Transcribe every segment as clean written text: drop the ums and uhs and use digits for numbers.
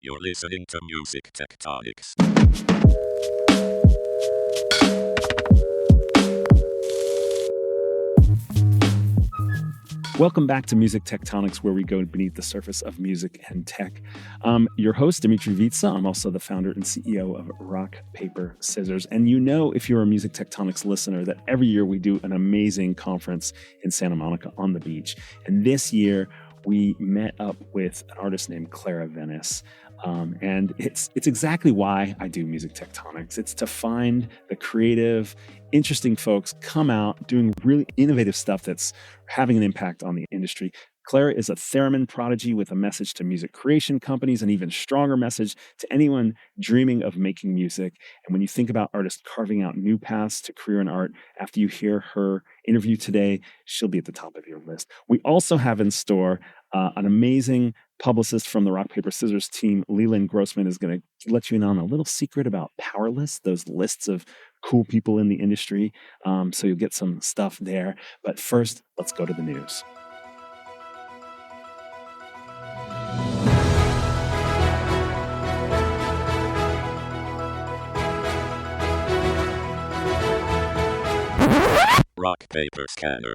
You're listening to Music Tectonics. Welcome back to Music Tectonics, where we go beneath the surface of music and tech. I'm your host, Dmitri. I'm also the founder and CEO of Rock, Paper, Scissors. And you know, if you're a Music Tectonics listener, that every year we do an amazing conference in Santa Monica on the beach. And this year, we met up with an artist named Clara Venice. And it's exactly why I do Music Tectonics. It's to find the creative, interesting folks come out doing really innovative stuff that's having an impact on the industry. Clara is a theremin prodigy with a message to music creation companies, an even stronger message to anyone dreaming of making music. And when you think about artists carving out new paths to career in art, after you hear her interview today, she'll be at the top of your list. We also have in store an amazing publicist from the Rock, Paper, Scissors team. Leland Grossman is going to let you in on a little secret about Power Lists, those lists of cool people in the industry. So you'll get some stuff there. But first, let's go to the news. Rock, Paper, Scanner.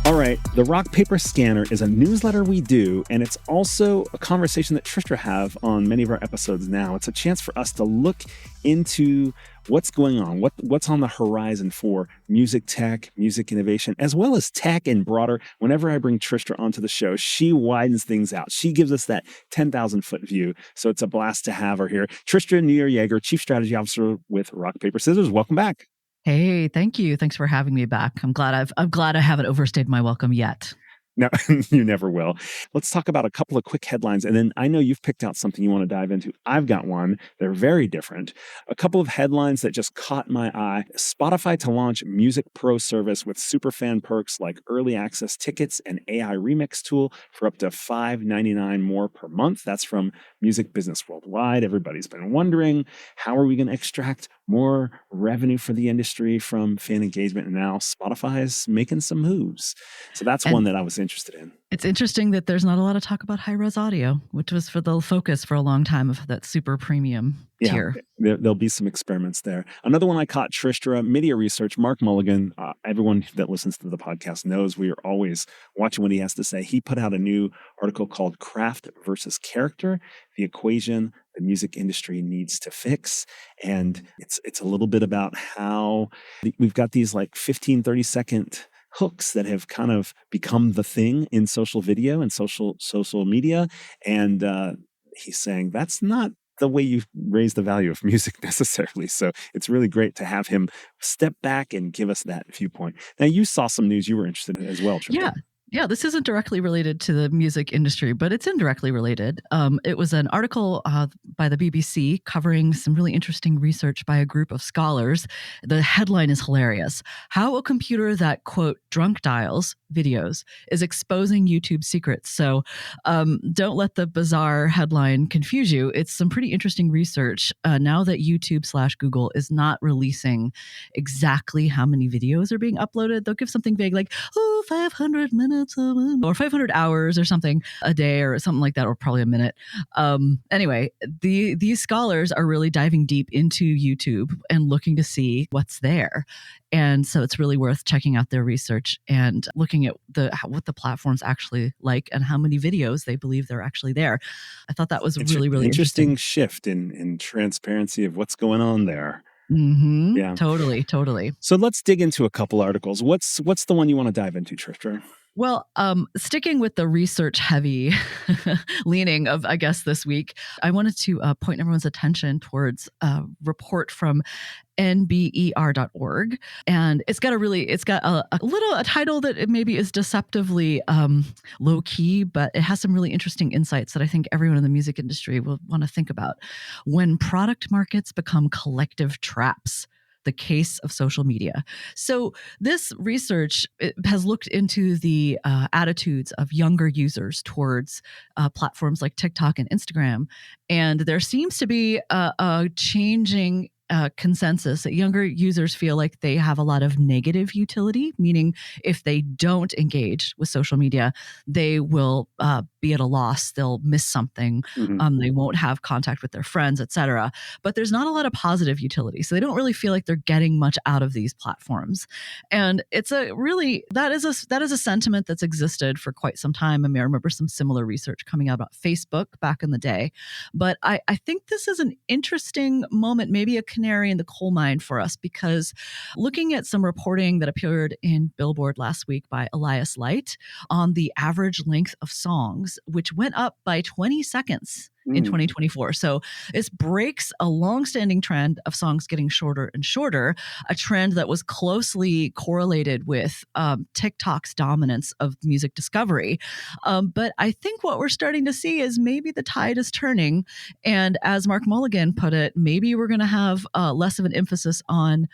All right, the Rock Paper Scanner is a newsletter we do, and it's also a conversation that Tristra have on many of our episodes now. It's a chance for us to look into what's going on, what's on the horizon for music tech, music innovation, as well as tech and broader. Whenever I bring Tristra onto the show, she widens things out. She gives us that 10,000-foot view, so it's a blast to have her here. Tristra Neer-Jaeger, Chief Strategy Officer with Rock, Paper, Scissors. Welcome back. Hey, thank you. Thanks for having me back. I'm glad I haven't overstayed my welcome yet. No, you never will. Let's talk about a couple of quick headlines. And then I know you've picked out something you want to dive into. I've got one. They're very different. A couple of headlines that just caught my eye. Spotify to launch Music Pro service with superfan perks like early access tickets and AI remix tool for up to $5.99 more per month. That's from Music Business Worldwide. Everybody's been wondering, how are we going to extract more revenue for the industry from fan engagement? And now Spotify is making some moves. So that's one that I was interested in. It's interesting that there's not a lot of talk about high-res audio, which was for the focus for a long time of that super premium tier. There'll be some experiments there. Another one I caught, Tristra, Media Research, Mark Mulligan. Everyone that listens to the podcast knows we are always watching what he has to say. He put out a new article called Craft versus Character, the equation the music industry needs to fix. And it's a little bit about how we've got these like 15, 30-second hooks that have kind of become the thing in social video and social media. And he's saying that's not the way you raise the value of music necessarily. So it's really great to have him step back and give us that viewpoint. Now, you saw some news you were interested in as well, Trisha. Yeah, this isn't directly related to the music industry, but it's indirectly related. It was an article by the BBC covering some really interesting research by a group of scholars. The headline is hilarious. How a computer that, quote, drunk dials videos is exposing YouTube secrets. So don't let the bizarre headline confuse you. It's some pretty interesting research now that YouTube/Google is not releasing exactly how many videos are being uploaded. They'll give something vague like, 500 minutes or 500 hours or something a day or something like that, or probably a minute. Anyway, these scholars are really diving deep into YouTube and looking to see what's there. And so it's really worth checking out their research and looking at what the platform's actually like and how many videos they believe they're actually there. I thought that was really interesting shift in transparency of what's going on there. Mm-hmm. Yeah, totally. So let's dig into a couple articles. What's the one you want to dive into, Tristra? Well, sticking with the research-heavy leaning of, I guess, this week, I wanted to point everyone's attention towards a report from nber.org, and it's got a title that it maybe is deceptively low key, but it has some really interesting insights that I think everyone in the music industry will want to think about. When product markets become collective traps. The case of social media. So this research has looked into the attitudes of younger users towards platforms like TikTok and Instagram. And there seems to be a changing consensus that younger users feel like they have a lot of negative utility, meaning if they don't engage with social media, they will be at a loss. They'll miss something. Mhm. They won't have contact with their friends, etc. But there's not a lot of positive utility. So they don't really feel like they're getting much out of these platforms. And it's a really, that is a sentiment that's existed for quite some time. I mean, I remember some similar research coming out about Facebook back in the day. But I think this is an interesting moment, maybe a canary in the coal mine for us, because looking at some reporting that appeared in Billboard last week by Elias Light on the average length of songs, which went up by 20 seconds in 2024. So this breaks a longstanding trend of songs getting shorter and shorter, a trend that was closely correlated with TikTok's dominance of music discovery. But I think what we're starting to see is maybe the tide is turning. And as Mark Mulligan put it, maybe we're going to have less of an emphasis on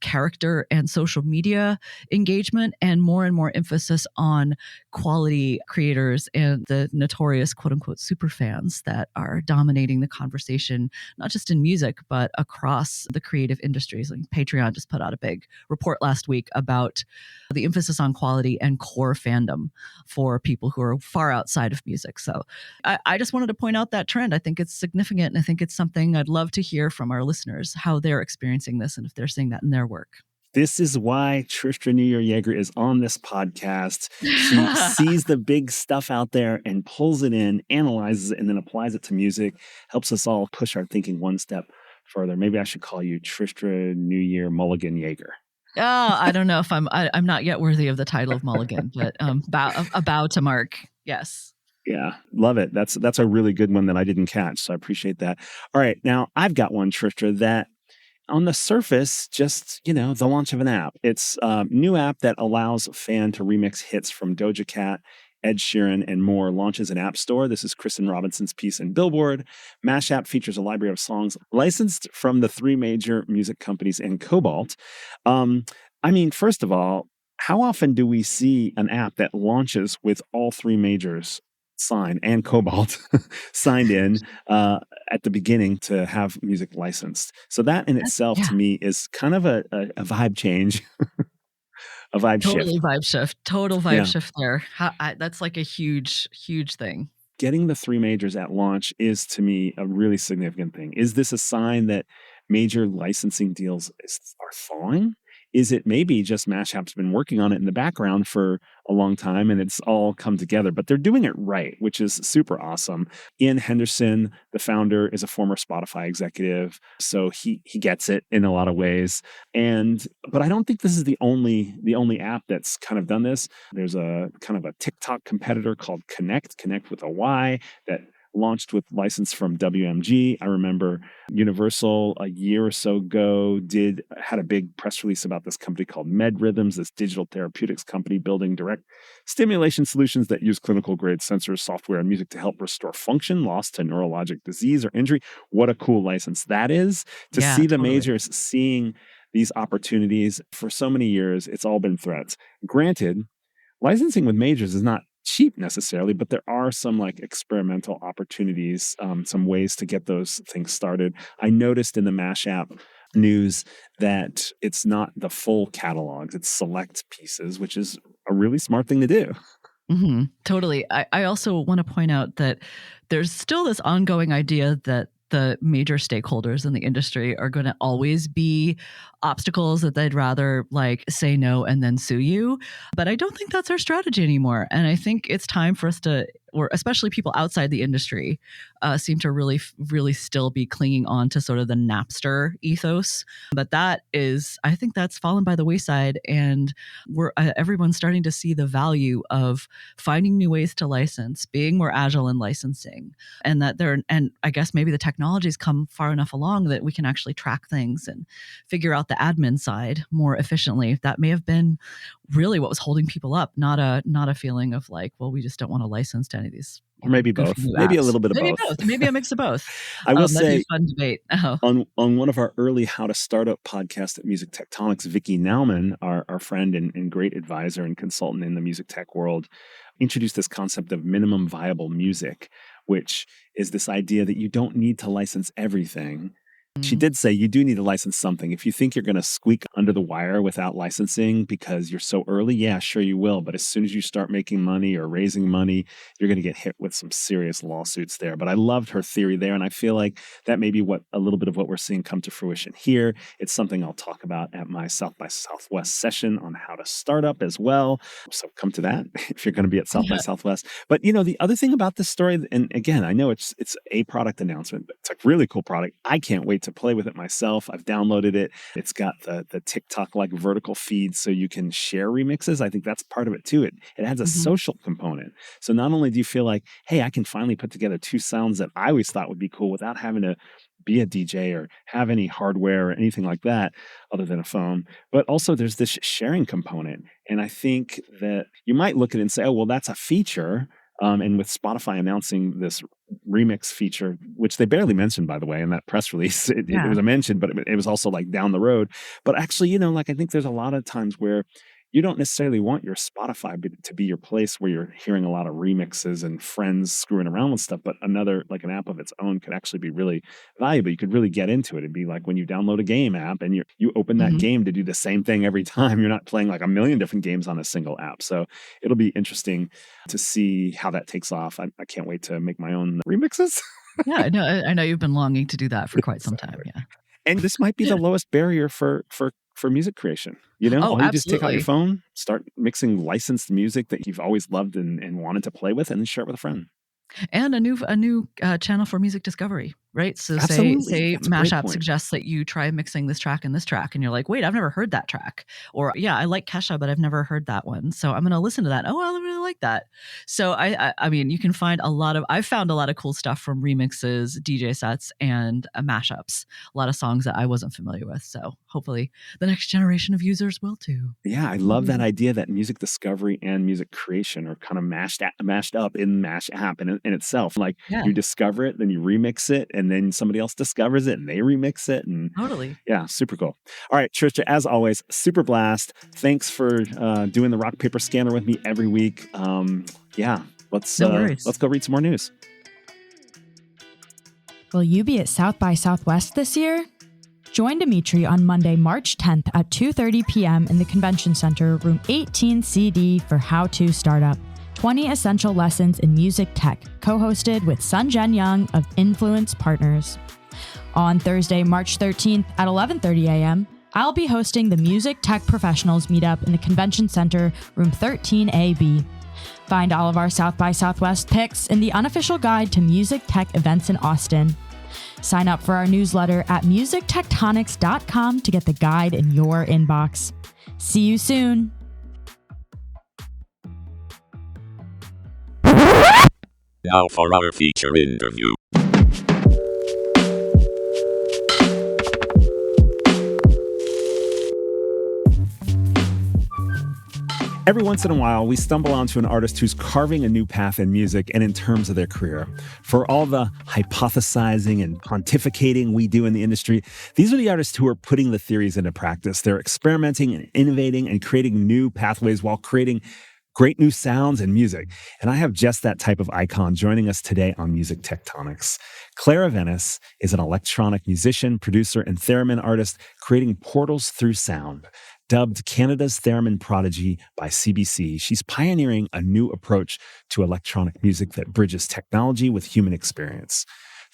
character and social media engagement and more emphasis on quality creators and the notorious quote unquote super fans that are dominating the conversation, not just in music, but across the creative industries. Like Patreon just put out a big report last week about the emphasis on quality and core fandom for people who are far outside of music. So I just wanted to point out that trend. I think it's significant, and I think it's something I'd love to hear from our listeners, how they're experiencing this and if they're seeing that in their work. This is why Tristra New Year Yeager is on this podcast. She sees the big stuff out there and pulls it in, analyzes it, and then applies it to music, helps us all push our thinking one step further. Maybe I should call you Tristra New Year Mulligan Yeager. Oh, I don't know if I'm not yet worthy of the title of Mulligan, but a bow to Mark. Yes. Yeah, love it. That's a really good one that I didn't catch, so I appreciate that. All right, now I've got one, Tristra, that on the surface, just, the launch of an app. It's a new app that allows a fan to remix hits from Doja Cat, Ed Sheeran, and more, launches an app store. This is Kristen Robinson's piece in Billboard. Mashup features a library of songs licensed from the three major music companies and Cobalt. First of all, how often do we see an app that launches with all three majors signed and Cobalt signed in at the beginning to have music licensed? So that in itself, to me, is kind of a vibe change, a vibe shift. Total vibe shift there. That's like a huge, huge thing. Getting the three majors at launch is, to me, a really significant thing. Is this a sign that major licensing deals are thawing? Is it maybe just Mashap's been working on it in the background for a long time and it's all come together, but they're doing it right, which is super awesome. Ian Henderson, the founder, is a former Spotify executive, so he gets it in a lot of ways. But I don't think this is the only app that's kind of done this. There's a kind of a TikTok competitor called Connect with a Y, that launched with license from WMG. I remember Universal a year or so ago had a big press release about this company called MedRhythms, this digital therapeutics company building direct stimulation solutions that use clinical grade sensors, software, and music to help restore function lost to neurologic disease or injury. What a cool license that is. To see the majors seeing these opportunities for so many years, it's all been threats. Granted, licensing with majors is not cheap necessarily, but there are some like experimental opportunities, some ways to get those things started. I noticed in the Mashup news that it's not the full catalogs, it's select pieces, which is a really smart thing to do. Mm-hmm. Totally. I also want to point out that there's still this ongoing idea that the major stakeholders in the industry are going to always be obstacles that they'd rather like say no and then sue you. But I don't think that's our strategy anymore. And I think it's time for us to, or especially people outside the industry, seem to really still be clinging on to sort of the Napster ethos. But I think that's fallen by the wayside, and everyone's starting to see the value of finding new ways to license, being more agile in licensing, and I guess maybe the technology's come far enough along that we can actually track things and figure out the admin side more efficiently. That may have been really what was holding people up, not a feeling of like, well, we just don't want to license to any of these. Or maybe both. Maybe a little bit of both. Maybe a mix of both. I will say, that'd be a fun debate. On one of our early How to Startup podcast at Music Tectonics, Vicky Nauman, our friend and great advisor and consultant in the music tech world, introduced this concept of minimum viable music, which is this idea that you don't need to license everything. She did say you do need to license something. If you think you're going to squeak under the wire without licensing because you're so early, yeah, sure you will. But as soon as you start making money or raising money, you're going to get hit with some serious lawsuits there. But I loved her theory there. And I feel like that may be what a little bit of what we're seeing come to fruition here. It's something I'll talk about at my South by Southwest session on how to start up as well. So come to that if you're going to be at South by Southwest. But the other thing about this story, and again, I know it's a product announcement, but it's a really cool product. I can't wait to play with it myself. I've downloaded it. It's got the TikTok like vertical feed so you can share remixes. I think that's part of it too. It has a social component. So not only do you feel like, hey, I can finally put together two sounds that I always thought would be cool without having to be a DJ or have any hardware or anything like that other than a phone. But also there's this sharing component. And I think that you might look at it and say, oh, well, that's a feature. And with Spotify announcing this remix feature, which they barely mentioned, by the way, in that press release, it was a mention, but it was also like down the road. But actually, I think there's a lot of times where you don't necessarily want your Spotify to be your place where you're hearing a lot of remixes and friends screwing around with stuff, but another, like an app of its own could actually be really valuable. You could really get into it. It'd be like when you download a game app and you open that game to do the same thing every time. You're not playing like a million different games on a single app. So it'll be interesting to see how that takes off. I can't wait to make my own remixes. Yeah, I know you've been longing to do that for quite some time. Yeah. And this might be the lowest barrier for music creation. Oh, all you just take out absolutely. your phone, start mixing licensed music that you've always loved and wanted to play with, and then share it with a friend. And a new channel for music discovery, right? So Absolutely. say That's a great Mashup point. suggests that you try mixing this track and this track, and you're like, wait, I've never heard that track. Or yeah, I like Kesha, but I've never heard that one. So I'm going to listen to that. Oh, I really like that. So I mean, you can find I've found a lot of cool stuff from remixes, DJ sets, and mashups. A lot of songs that I wasn't familiar with. So hopefully the next generation of users will too. Yeah, I love that idea that music discovery and music creation are kind of mashed up in Mash app in itself. Like you discover it, then you remix it, and then somebody else discovers it and they remix it. And totally. Yeah, super cool. All right, Trisha, as always, super blast. Thanks for doing the rock paper scanner with me every week. Let's go read some more news. Will you be at South by Southwest this year? Join Dmitri on Monday, March 10th at 2:30 p.m. in the Convention Center, room 18CD for How to Startup. 20 Essential Lessons in Music Tech, co-hosted with Sun Jen Young of Influence Partners. On Thursday, March 13th at 11:30 a.m., I'll be hosting the Music Tech Professionals Meetup in the Convention Center, room 13AB. Find all of our South by Southwest picks in the unofficial guide to music tech events in Austin. Sign up for our newsletter at musictectonics.com to get the guide in your inbox. See you soon. Now for our feature interview. Every once in a while, we stumble onto an artist who's carving a new path in music and in terms of their career. For all the hypothesizing and pontificating we do in the industry, these are the artists who are putting the theories into practice. They're experimenting and innovating and creating new pathways while creating great new sounds and music. And I have just that type of icon joining us today on Music Tectonics. Clara Venice is an electronic musician, producer, and theremin artist creating portals through sound. Dubbed Canada's Theremin Prodigy by CBC, she's pioneering a new approach to electronic music that bridges technology with human experience.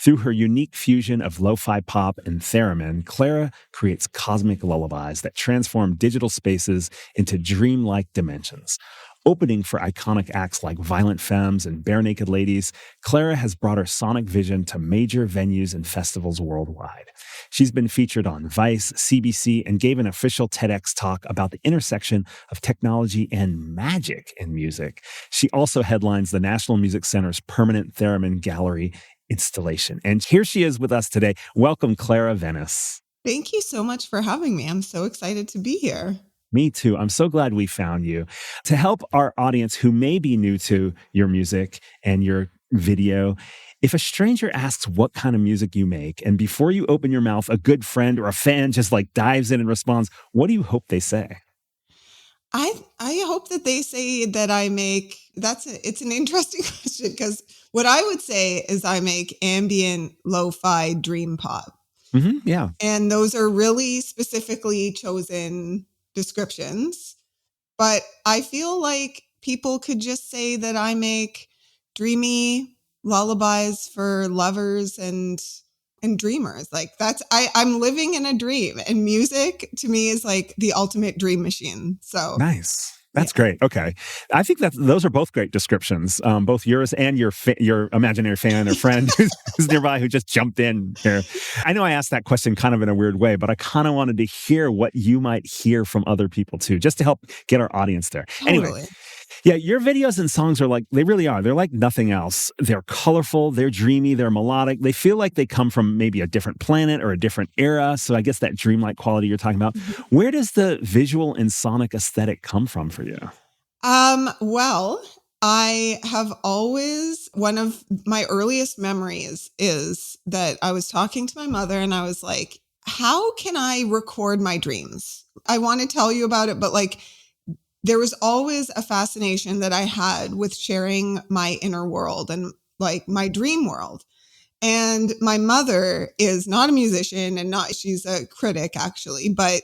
Through her unique fusion of lo-fi pop and theremin, Clara creates cosmic lullabies that transform digital spaces into dreamlike dimensions. Opening for iconic acts like Violent Femmes and Bare Naked Ladies, Clara has brought her sonic vision to major venues and festivals worldwide. She's been featured on Vice, CBC, and gave an official TEDx talk about the intersection of technology and magic in music. She also headlines the National Music Center's permanent theremin gallery installation. And here she is with us today. Welcome, Clara Venice. Thank you so much for having me. I'm so excited to be here. Me too. I'm so glad we found you. To help our audience who may be new to your music and your video, if a stranger asks what kind of music you make, and before you open your mouth, a good friend or a fan just like dives in and responds, what do you hope they say? I hope that they say that I make, it's an interesting question, because what I would say is I make ambient lo-fi dream pop. Yeah. And those are really specifically chosen descriptions. But I feel like people could just say that I make dreamy lullabies for lovers and dreamers. Like I'm living in a dream, and music to me is like the ultimate dream machine. So Nice. That's great. Okay. I think that those are both great descriptions, both yours and your imaginary fan or friend who's nearby who just jumped in here. I know I asked that question kind of in a weird way, but I kind of wanted to hear what you might hear from other people too, just to help get our audience there. Totally. Anyway, yeah, your videos and songs are like, they really are. They're like nothing else. They're colorful, they're dreamy, they're melodic. They feel like they come from maybe a different planet or a different era. So I guess that dreamlike quality you're talking about. Where does the visual and sonic aesthetic come from for you? Well, I have always, one of my earliest memories is that I was talking to my mother and I was like, how can I record my dreams? I want to tell you about it, but like, there was always a fascination that I had with sharing my inner world and like my dream world. And my mother is not a musician and she's a critic actually, but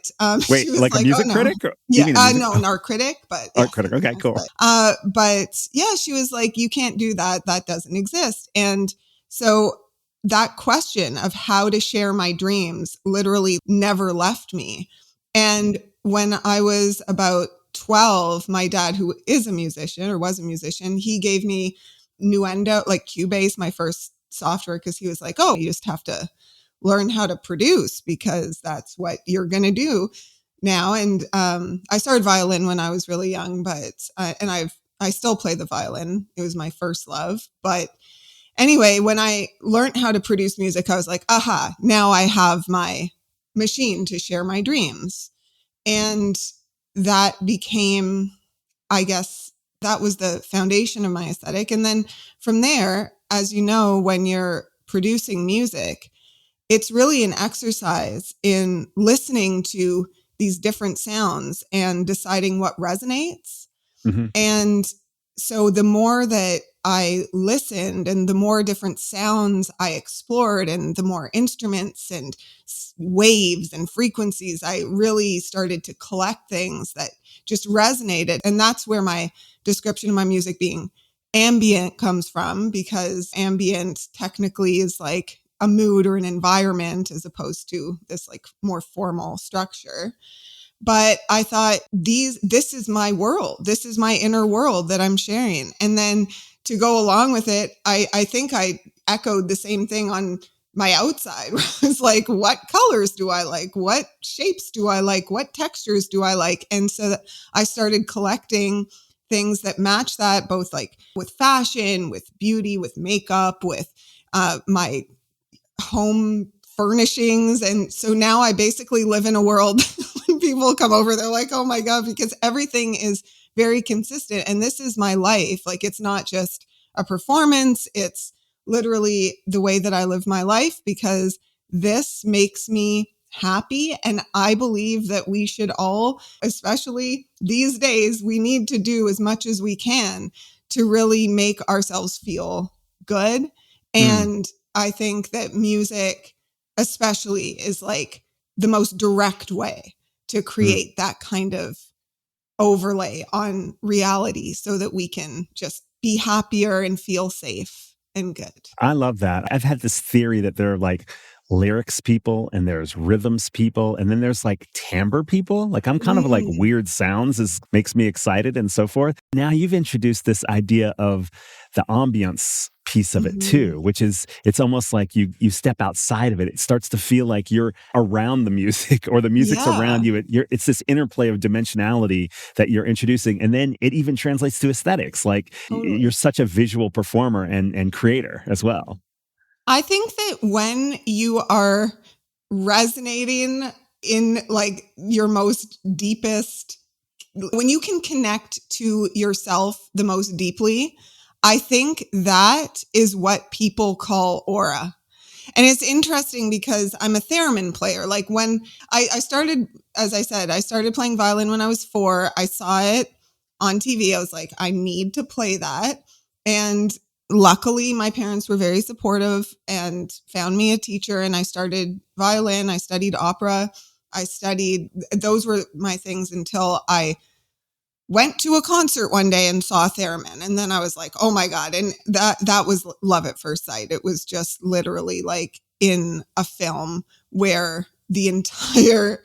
Wait, she was like a music critic? Or, yeah, no, an art critic, but art critic. Okay, cool. But yeah, she was like, you can't do that. That doesn't exist. And so that question of how to share my dreams literally never left me. And when I was about 12, my dad, who is a musician or was a musician, he gave me Nuendo, like Cubase, my first software, because he was like, oh, you just have to learn how to produce because that's what you're going to do now. And I started violin when I was really young, but I still play the violin. It was my first love. But anyway, when I learned how to produce music, I was like, aha, now I have my machine to share my dreams. And that became, I guess, that was the foundation of my aesthetic. And then from there, as you know, when you're producing music, it's really an exercise in listening to these different sounds and deciding what resonates. And so the more that I listened and the more different sounds I explored and the more instruments and waves and frequencies, I really started to collect things that just resonated. And that's where my description of my music being ambient comes from, because ambient technically is like a mood or an environment as opposed to this like more formal structure. But I thought this is my world. This is my inner world that I'm sharing. And then to go along with it, I think I echoed the same thing on my outside. It's like, what colors do I like? What shapes do I like? What textures do I like? And so I started collecting things that match that, both like with fashion, with beauty, with makeup, with my home furnishings. And so now I basically live in a world when people come over, they're like, oh my God, because everything is very consistent. And this is my life. Like, it's not just a performance. It's literally the way that I live my life, because this makes me happy. And I believe that we should all, especially these days, we need to do as much as we can to really make ourselves feel good. And I think that music especially is like the most direct way to create that kind of overlay on reality so that we can just be happier and feel safe and good. I love that. I've had this theory that there are like lyrics people and there's rhythms people and then there's like timbre people. Like I'm kind of like weird sounds makes me excited and so forth. Now you've introduced this idea of the ambience piece of it too, which is, it's almost like you step outside of it. It starts to feel like you're around the music or the music's around you. It's this interplay of dimensionality that you're introducing. And then it even translates to aesthetics. Like you're such a visual performer and creator as well. I think that when you are resonating in like your most deepest, when you can connect to yourself the most deeply, I think that is what people call aura. And it's interesting because I'm a theremin player. Like when I started, as I said, I started playing violin when I was 4. I saw it on TV. I was like, I need to play that. And luckily, my parents were very supportive and found me a teacher, and I started violin. I studied opera. Those were my things until I went to a concert one day and saw a theremin. And then I was like, oh my God. And that was love at first sight. It was just literally like in a film where the entire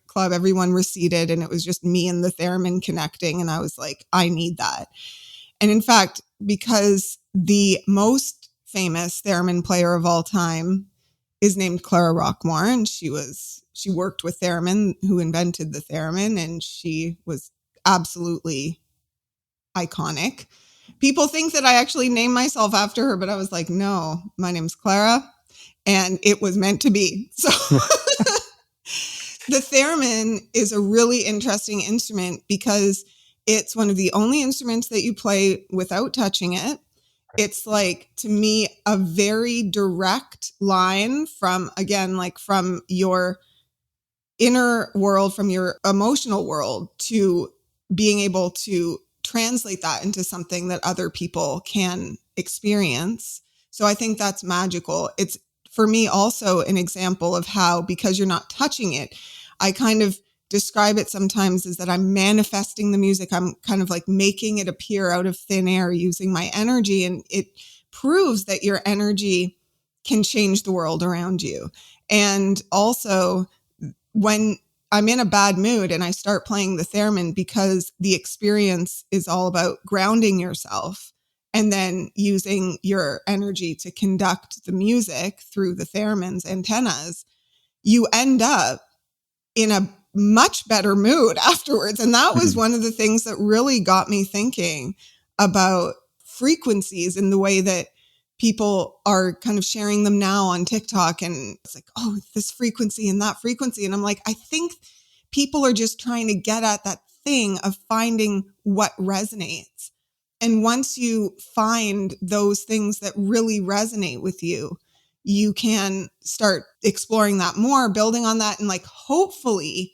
club, everyone receded, and it was just me and the theremin connecting. And I was like, I need that. And in fact, because the most famous theremin player of all time is named Clara Rockmore, and she worked with theremin, who invented the theremin, and she was absolutely iconic. People think that I actually named myself after her, but I was like, no, my name's Clara, and it was meant to be. So the theremin is a really interesting instrument because it's one of the only instruments that you play without touching it. It's like, to me, a very direct line from your inner world, from your emotional world, to being able to translate that into something that other people can experience. So I think that's magical. It's, for me, also an example of how, because you're not touching it, I kind of describe it sometimes as that I'm manifesting the music. I'm kind of like making it appear out of thin air using my energy. And it proves that your energy can change the world around you. And also, when I'm in a bad mood and I start playing the theremin, because the experience is all about grounding yourself and then using your energy to conduct the music through the theremin's antennas, you end up in a much better mood afterwards. And that was one of the things that really got me thinking about frequencies in the way that people are kind of sharing them now on TikTok. And it's like, oh, this frequency and that frequency. And I'm like, I think people are just trying to get at that thing of finding what resonates. And once you find those things that really resonate with you, you can start exploring that more, building on that. And like, hopefully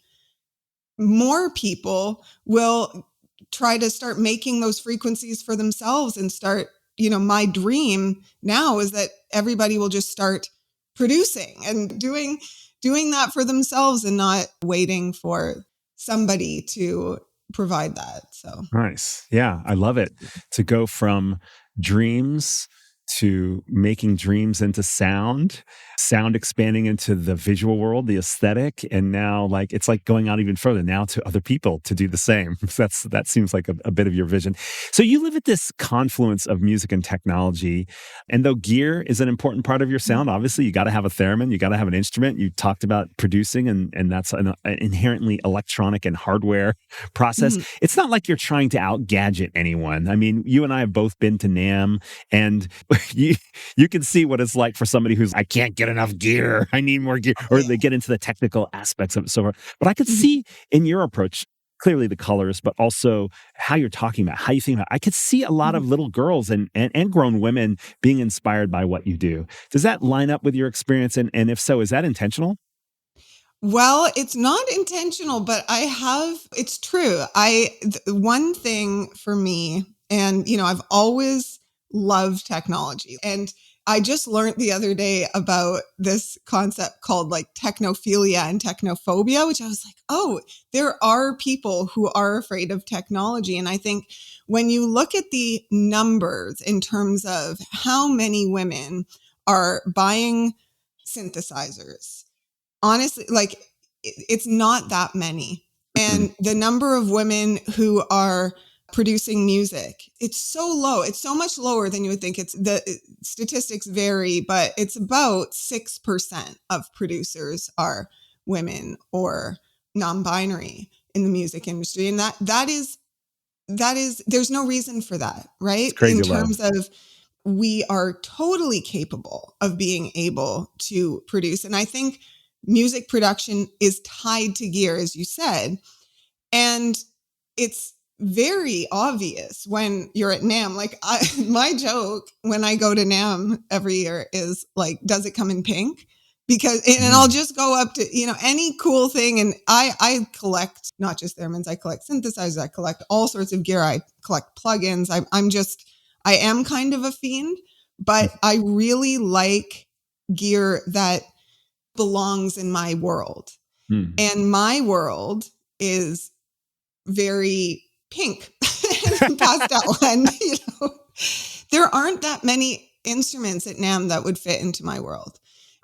more people will try to start making those frequencies for themselves and start, my dream now is that everybody will just start producing and doing that for themselves and not waiting for somebody to provide that. So nice. Yeah, I love it. To go from dreams to making dreams into sound expanding into the visual world, the aesthetic, and now it's like going out even further now to other people to do the same. That seems like a bit of your vision. So you live at this confluence of music and technology, and though gear is an important part of your sound, obviously you got to have a theremin, you got to have an instrument. You talked about producing, and that's an inherently electronic and hardware process. It's not like you're trying to out gadget anyone. I mean, you and I have both been to NAMM, and you can see what it's like for somebody who's, I can't get enough gear, I need more gear, or they get into the technical aspects of it. So, but I could see in your approach, clearly the colors, but also how you're talking about, how you think about it. I could see a lot of little girls and grown women being inspired by what you do. Does that line up with your experience? And if so, is that intentional? Well, it's not intentional, but it's true. One thing for me, and, I've always loved technology. And I just learned the other day about this concept called technophilia and technophobia, which I was like, oh, there are people who are afraid of technology. And I think when you look at the numbers in terms of how many women are buying synthesizers, honestly, it's not that many. And the number of women who are producing music, it's so low. It's so much lower than you would think. The statistics vary, but it's about 6% of producers are women or non-binary in the music industry. And that is, there's no reason for that, right? It's crazy in low. terms of, we are totally capable of being able to produce. And I think music production is tied to gear, as you said. And it's very obvious when you're at NAMM. My joke when I go to NAMM every year is does it come in pink? Because, and I'll just go up to, any cool thing. And I collect not just theremins, I collect synthesizers, I collect all sorts of gear, I collect plugins. I am kind of a fiend, but I really like gear that belongs in my world. And my world is very pink and pastel. And, there aren't that many instruments at NAMM that would fit into my world.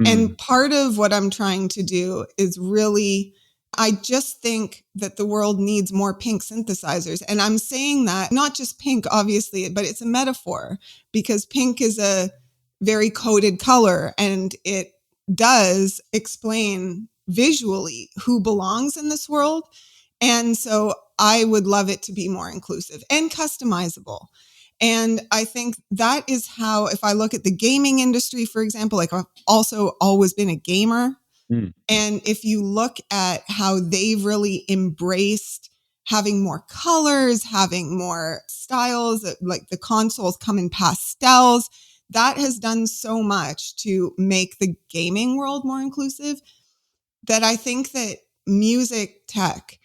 And part of what I'm trying to do is really, I just think that the world needs more pink synthesizers. And I'm saying that not just pink, obviously, but it's a metaphor, because pink is a very coded color and it does explain visually who belongs in this world. And so I would love it to be more inclusive and customizable. And I think that is how, if I look at the gaming industry, for example, like I've also always been a gamer. And if you look at how they've really embraced having more colors, having more styles, like the consoles come in pastels, that has done so much to make the gaming world more inclusive, that I think that music tech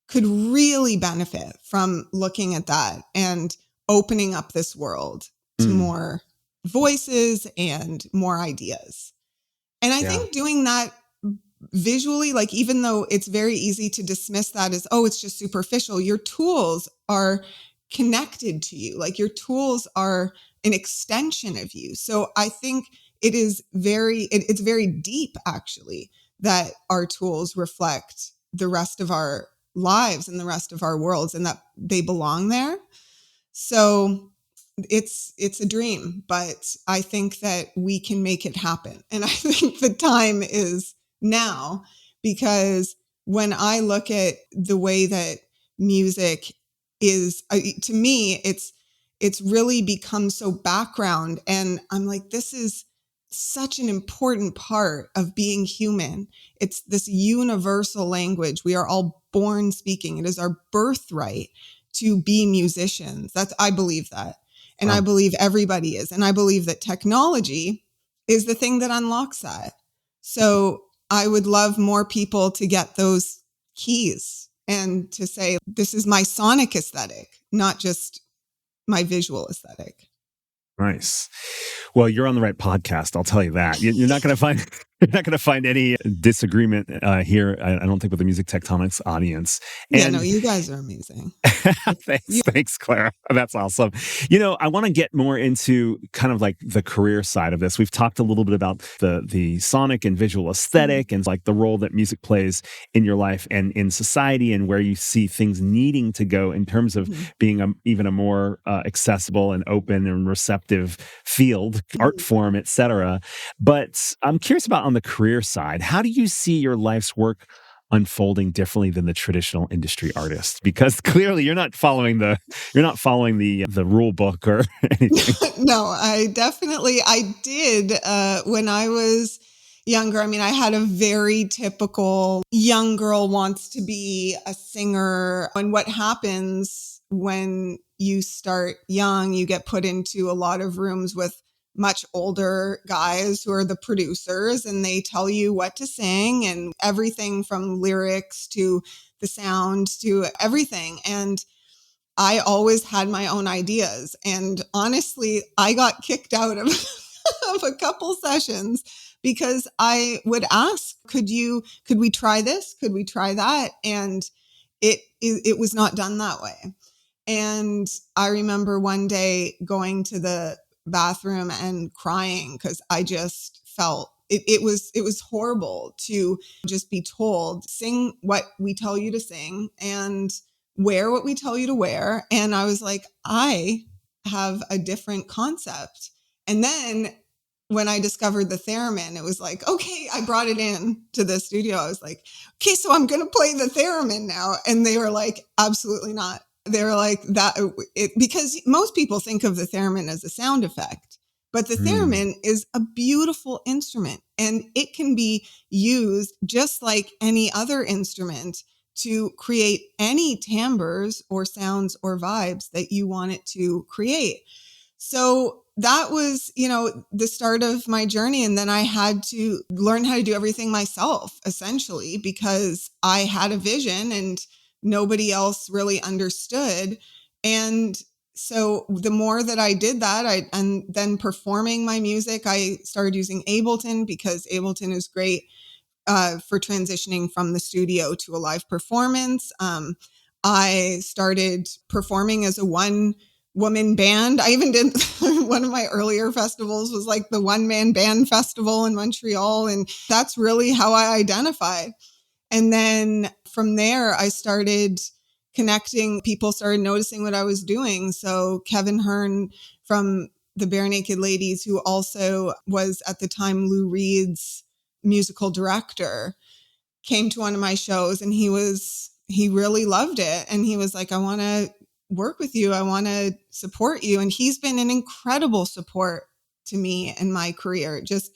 could really benefit from looking at that and opening up this world to more voices and more ideas. And I think doing that visually, like, even though it's very easy to dismiss that as, oh, it's just superficial, your tools are connected to you. Like, your tools are an extension of you. So I think it's very deep, actually, that our tools reflect the rest of our lives and the rest of our worlds, and that they belong there. So it's a dream, but I think that we can make it happen. And I think the time is now, because when I look at the way that music is, to me, it's really become so background. And I'm like, this is such an important part of being human. It's this universal language. We are all born speaking. It is our birthright to be musicians. I believe that. And I believe everybody is. And I believe that technology is the thing that unlocks that. So I would love more people to get those keys and to say, this is my sonic aesthetic, not just my visual aesthetic. Nice. Well, you're on the right podcast. I'll tell you that. You're not going to find any disagreement here. I don't think, with the Music Tectonics audience. And, you guys are amazing. Thanks, Clara. That's awesome. I want to get more into kind of like the career side of this. We've talked a little bit about the sonic and visual aesthetic and like the role that music plays in your life and in society, and where you see things needing to go in terms of being even a more accessible and open and receptive field, art form, etc. But I'm curious about, on the career side, how do you see your life's work unfolding differently than the traditional industry artist? Because clearly you're not following the rule book or anything. No, I did when I was younger. I mean, I had a very typical young girl wants to be a singer. And what happens when you start young, you get put into a lot of rooms with much older guys who are the producers, and they tell you what to sing and everything from lyrics to the sound to everything. And I always had my own ideas. And honestly, I got kicked out of, of a couple sessions because I would ask, could we try this? Could we try that? And it was not done that way. And I remember one day going to the bathroom and crying because I just felt it was horrible to just be told, sing what we tell you to sing and wear what we tell you to wear. And I was like, I have a different concept. And then when I discovered the theremin, it was like, okay, I brought it in to the studio. I was like, okay, so I'm going to play the theremin now. And they were like, absolutely not. They were like that, because most people think of the theremin as a sound effect, but the theremin is a beautiful instrument, and it can be used just like any other instrument to create any timbres or sounds or vibes that you want it to create. So that was, the start of my journey. And then I had to learn how to do everything myself, essentially, because I had a vision and nobody else really understood. And so the more that I did that, and then performing my music, I started using Ableton because Ableton is great for transitioning from the studio to a live performance. I started performing as a one-woman band. I even did one of my earlier festivals was like the one-man band festival in Montreal. And that's really how I identify. And then from there, I started connecting. People started noticing what I was doing. So Kevin Hearn from the Bare Naked Ladies, who also was at the time Lou Reed's musical director, came to one of my shows, and he really loved it. And he was like, I want to work with you. I want to support you. And he's been an incredible support to me in my career. Just,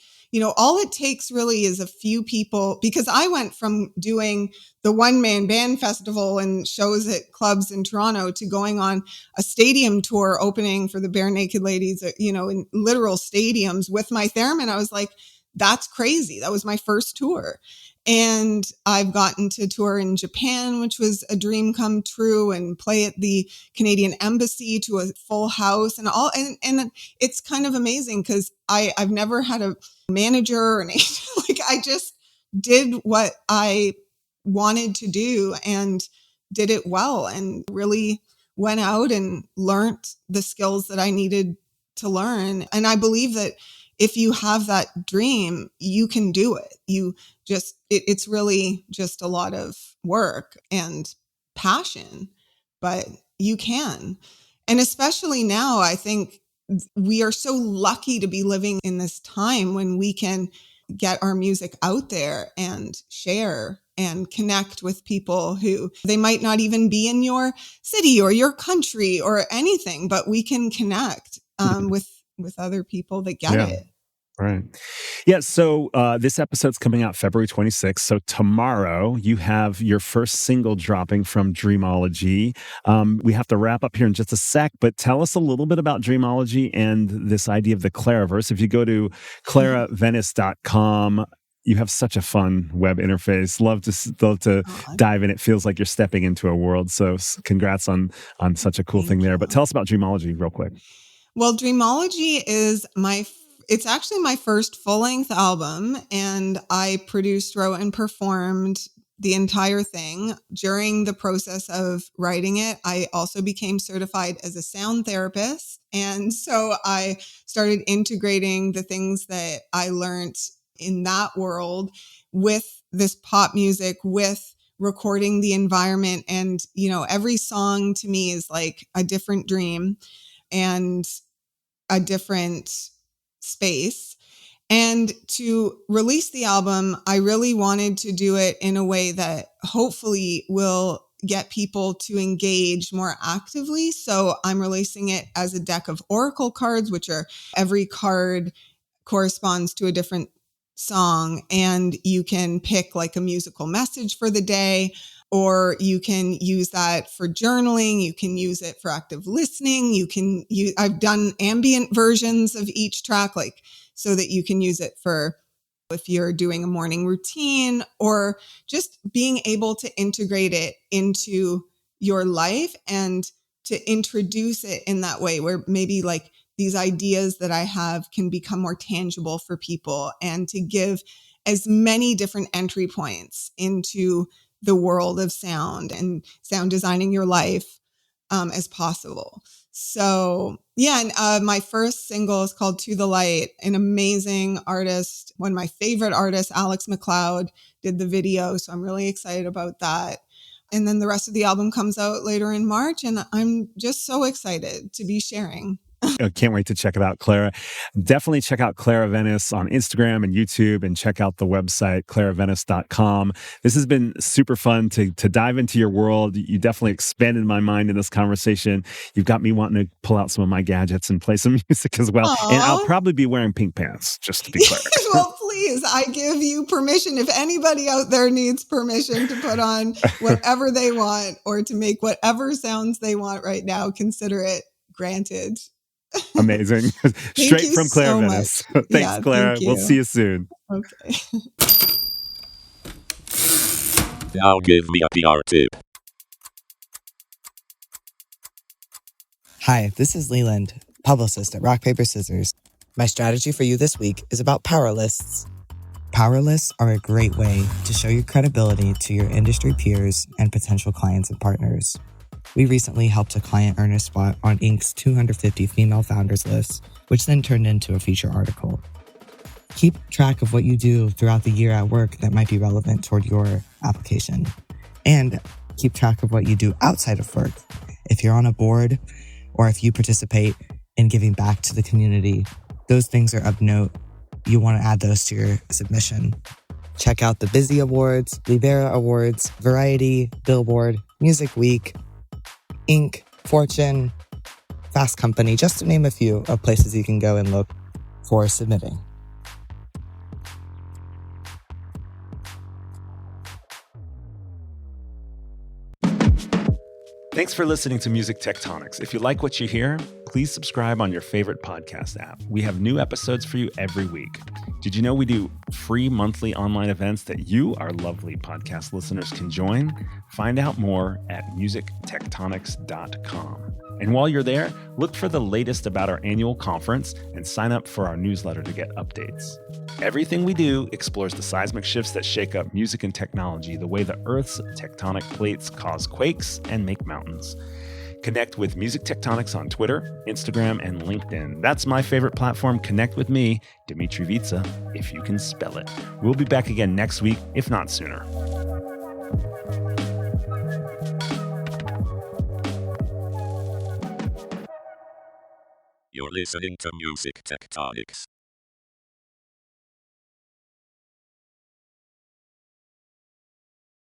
all it takes really is a few people, because I went from doing the one-man band festival and shows at clubs in Toronto to going on a stadium tour opening for the Bare Naked Ladies, in literal stadiums with my theremin. I was like, that's crazy. That was my first tour. And I've gotten to tour in Japan, which was a dream come true, and play at the Canadian Embassy to a full house and all. And it's kind of amazing because I've never had a manager or an agent. Like, I just did what I wanted to do and did it well, and really went out and learned the skills that I needed to learn. And I believe that if you have that dream, you can do it. It's really just a lot of work and passion, but you can. And especially now, I think we are so lucky to be living in this time when we can get our music out there and share and connect with people who they might not even be in your city or your country or anything, but we can connect with other people that get it. Right. Yeah. So this episode's coming out February 26th. So tomorrow you have your first single dropping from Dreamology. We have to wrap up here in just a sec, but tell us a little bit about Dreamology and this idea of the Claraverse. If you go to claravenice.com, you have such a fun web interface. Love to dive in. It feels like you're stepping into a world. So congrats on such a cool thing there. But tell us about Dreamology real quick. Well, Dreamology is it's actually my first full-length album, and I produced, wrote, and performed the entire thing. During the process of writing it, I also became certified as a sound therapist. And so I started integrating the things that I learned in that world with this pop music, with recording the environment. And, every song to me is like a different dream and a different space. And to release the album, I really wanted to do it in a way that hopefully will get people to engage more actively. So I'm releasing it as a deck of oracle cards, which are every card corresponds to a different song. And you can pick like a musical message for the day, or you can use that for journaling. You can use it for active listening. I've done ambient versions of each track, like so that you can use it for if you're doing a morning routine, or just being able to integrate it into your life and to introduce it in that way where maybe like these ideas that I have can become more tangible for people, and to give as many different entry points into the world of sound and sound designing your life as possible. So yeah, and my first single is called To the Light. An amazing artist, one of my favorite artists, Alex McLeod, did the video. So I'm really excited about that. And then the rest of the album comes out later in March, and I'm just so excited to be sharing. I can't wait to check it out, Clara. Definitely check out Clara Venice on Instagram and YouTube, and check out the website, claravenice.com. This has been super fun to dive into your world. You definitely expanded my mind in this conversation. You've got me wanting to pull out some of my gadgets and play some music as well. Aww. And I'll probably be wearing pink pants, just to be clear. Well, please, I give you permission. If anybody out there needs permission to put on whatever they want or to make whatever sounds they want right now, consider it granted. Amazing. Straight from Clara Venice. Thanks, Clara. Thank we'll see you soon. Okay. Now give me a PR tip. Hi, this is Leland, publicist at Rock, Paper, Scissors. My strategy for you this week is about power lists. Power lists are a great way to show your credibility to your industry peers and potential clients and partners. We recently helped a client earn a spot on Inc.'s 250 female founders list, which then turned into a feature article. Keep track of what you do throughout the year at work that might be relevant toward your application. And keep track of what you do outside of work. If you're on a board or if you participate in giving back to the community, those things are of note. You want to add those to your submission. Check out the Busy Awards, Libera Awards, Variety, Billboard, Music Week, Inc., Fortune, Fast Company, just to name a few of places you can go and look for submitting. Thanks for listening to Music Tectonics. If you like what you hear, please subscribe on your favorite podcast app. We have new episodes for you every week. Did you know we do free monthly online events that you, our lovely podcast listeners, can join? Find out more at musictectonics.com. And while you're there, look for the latest about our annual conference and sign up for our newsletter to get updates. Everything we do explores the seismic shifts that shake up music and technology, the way the Earth's tectonic plates cause quakes and make mountains. Connect with Music Tectonics on Twitter, Instagram, and LinkedIn. That's my favorite platform. Connect with me, Dmitri Vitsa, if you can spell it. We'll be back again next week, if not sooner. You're listening to Music Tectonics.